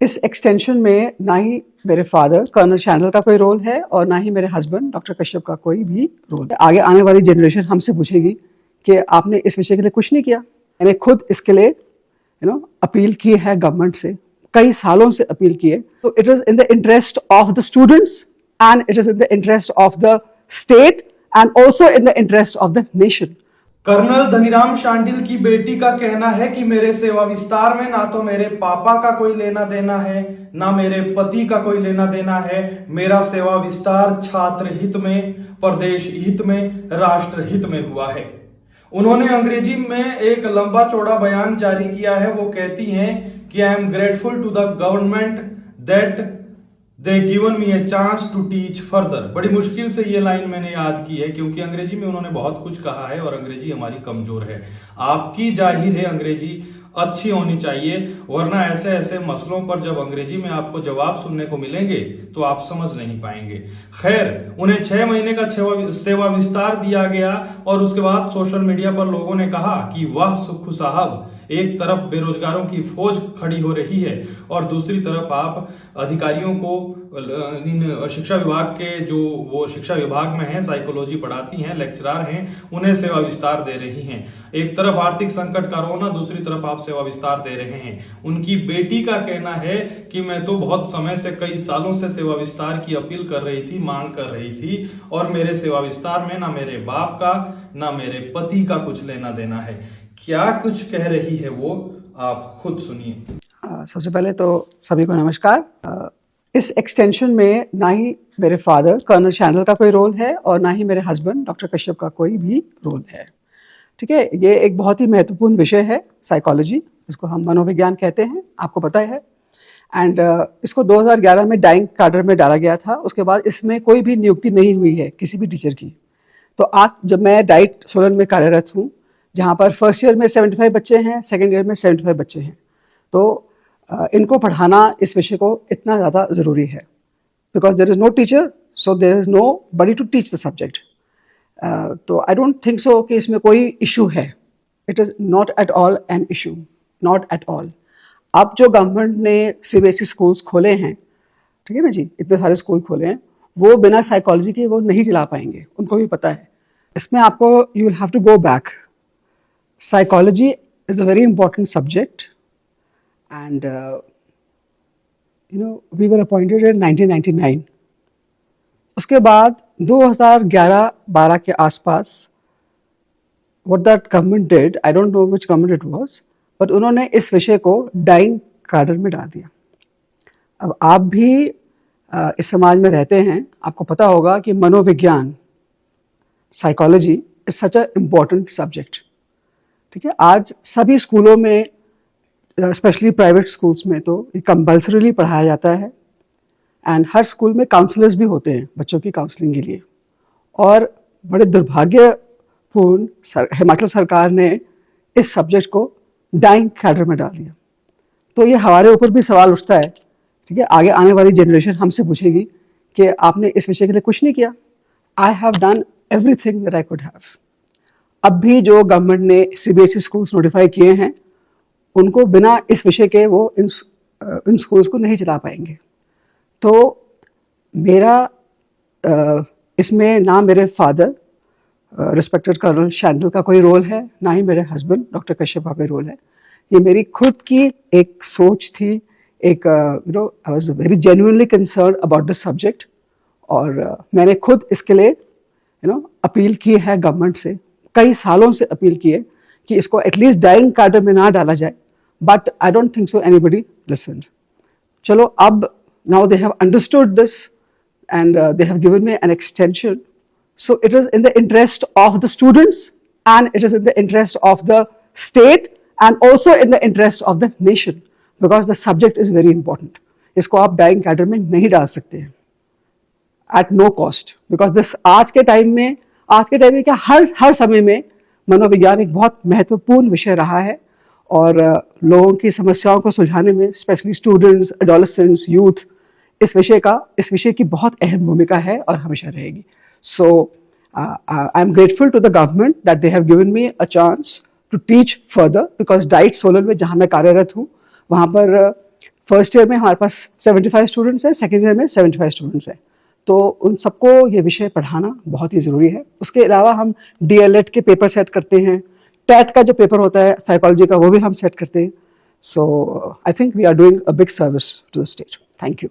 इस एक्सटेंशन में ना ही मेरे फादर कर्नल शैंडल का कोई रोल है और ना ही मेरे हस्बैंड डॉक्टर कश्यप का कोई भी रोल है। आगे आने वाली जनरेशन हमसे पूछेगी कि आपने इस विषय के लिए कुछ नहीं किया। मैंने खुद इसके लिए अपील की है गवर्नमेंट से, कई सालों से अपील की है। तो it is in the interest of the students and it is in the interest of the state and also in the interest of the nation. Colonel Dhaniram Shandil की बेटी का कहना है कि मेरे सेवा विस्तार में ना तो मेरे पापा का कोई लेना देना है, ना मेरे पति का कोई लेना देना है। मेरा सेवा विस्तार छात्र हित में, प्रदेश हित में, राष्ट्र हित में हुआ है। उन्होंने अंग्रेजी में एक लंबा चौड़ा बयान जारी किया है। वो कहती हैं कि I am grateful to the government that they given me a chance to teach further. बड़ी मुश्किल से ये लाइन मैंने याद की है क्योंकि अंग्रेजी में उन्होंने बहुत कुछ कहा है और अंग्रेजी हमारी कमजोर है। आपकी जाहिर है अंग्रेजी अच्छी होनी चाहिए, वरना ऐसे ऐसे मसलों पर जब अंग्रेजी में आपको जवाब सुनने को मिलेंगे तो आप समझ नहीं पाएंगे। खैर, उन्हें 6 महीने का सेवा विस्तार दिया गया और उसके बाद सोशल मीडिया पर लोगों ने कहा कि वाह सुक्खू साहब, एक तरफ बेरोजगारों की फौज खड़ी हो रही है और दूसरी तरफ आप अधिकारियों को इन शिक्षा विभाग के जो वो शिक्षा विभाग में हैं, साइकोलॉजी पढ़ाती हैं, लेक्चरर हैं, उन्हें सेवा विस्तार दे रही हैं। एक तरफ आर्थिक संकट का रोना, दूसरी तरफ आप सेवा विस्तार दे रहे हैं। उनकी बेटी का कहना है कि मैं तो बहुत समय से, कई सालों से सेवा विस्तार की अपील कर रही थी, मांग कर रही थी और मेरे सेवा विस्तार में ना मेरे बाप का ना मेरे पति का कुछ लेना देना है। क्या कुछ कह रही है वो, आप खुद सुनिए। सबसे पहले तो सभी को नमस्कार। इस एक्सटेंशन में ना ही मेरे फादर कर्नल शैंडल का कोई रोल है और ना ही मेरे हस्बैंड डॉक्टर कश्यप का कोई भी रोल है। ठीक है, ये एक बहुत ही महत्वपूर्ण विषय है, साइकोलॉजी, जिसको हम मनोविज्ञान कहते हैं, आपको पता है। एंड इसको 2011 में डाइंग कैडर में डाला गया था। उसके बाद इसमें कोई भी नियुक्ति नहीं हुई है किसी भी टीचर की। तो आज जब मैं डाइट सोलन में कार्यरत हूँ, जहाँ पर फर्स्ट ईयर में 75 बच्चे हैं, सेकेंड ईयर में 75 बच्चे हैं, तो इनको पढ़ाना इस विषय को इतना ज़्यादा ज़रूरी है। Because there is no teacher, so there is nobody to teach the subject. तो आई डोंट थिंक सो कि इसमें कोई इशू है। It is not at all an issue, not at all. अब जो गवर्नमेंट ने CBSE स्कूल्स खोले हैं, ठीक है ना जी, इतने सारे स्कूल खोले हैं, वो बिना साइकोलॉजी के वो नहीं चला पाएंगे, उनको भी पता है। इसमें आपको you will have to go back. Psychology is a very important subject and we were appointed in 1999. उसके बाद 2011-12 के आसपास what that government did, I don't know which government it was, but उन्होंने इस विषय को डाइंग कैडर में डाल दिया। अब आप भी इस समाज में रहते हैं, आपको पता होगा कि मनोविज्ञान, psychology is such a important subject. ठीक है, आज सभी स्कूलों में, स्पेशली प्राइवेट स्कूल्स में, तो ये कंपल्सरीली पढ़ाया जाता है। एंड हर स्कूल में काउंसलर्स भी होते हैं बच्चों की काउंसलिंग के लिए। और बड़े दुर्भाग्यपूर्ण हिमाचल सरकार ने इस सब्जेक्ट को डाइंग कैडर में डाल दिया। तो ये हमारे ऊपर भी सवाल उठता है, ठीक है, आगे आने वाली जनरेशन हमसे पूछेगी कि आपने इस विषय के लिए कुछ नहीं किया। I have done everything that I could have. अब भी जो गवर्नमेंट ने CBSE स्कूल्स नोटिफाई किए हैं, उनको बिना इस विषय के वो इन स्कूल्स को नहीं चला पाएंगे। तो मेरा इसमें ना मेरे फादर रिस्पेक्टेड कर्नल शैंडल का कोई रोल है, ना ही मेरे हस्बैंड डॉक्टर कश्यप का कोई रोल है। ये मेरी खुद की एक सोच थी, एक I was very genuinely concern about this subject. और मैंने खुद इसके लिए अपील की है गवर्नमेंट से, कई सालों से अपील की है कि इसको एटलीस्ट डाइंग कैडर में ना डाला जाए। But I don't think so anybody listened. चलो, अब now they have understood this and they have given me an extension. So it is in the interest of the students and it is in the interest of the state and also in the interest of the nation, because the subject is very important. इसको आप dying cadre में नहीं डाल सकते हैं eight no cost, because this आज के time में क्या, हर समय में मनोविज्ञान एक बहुत महत्वपूर्ण विषय रहा है। और लोगों की समस्याओं को सुलझाने में, स्पेशली स्टूडेंट्स, एडोलेसेंट्स, यूथ, इस विषय की बहुत अहम भूमिका है और हमेशा रहेगी। So I am grateful to the government that they have given me a chance to teach further, because DIET Solan में जहाँ मैं कार्यरत हूँ, वहाँ पर फर्स्ट ईयर में हमारे पास 75 स्टूडेंट्स हैं, सेकेंड ईयर में 75 स्टूडेंट्स हैं, तो उन सबको ये विषय पढ़ाना बहुत ही ज़रूरी है। उसके अलावा हम DLED के पेपर सेट करते हैं, टैट का जो पेपर होता है साइकोलॉजी का वो भी हम सेट करते हैं। So I think we are doing a big service to the state. Thank you.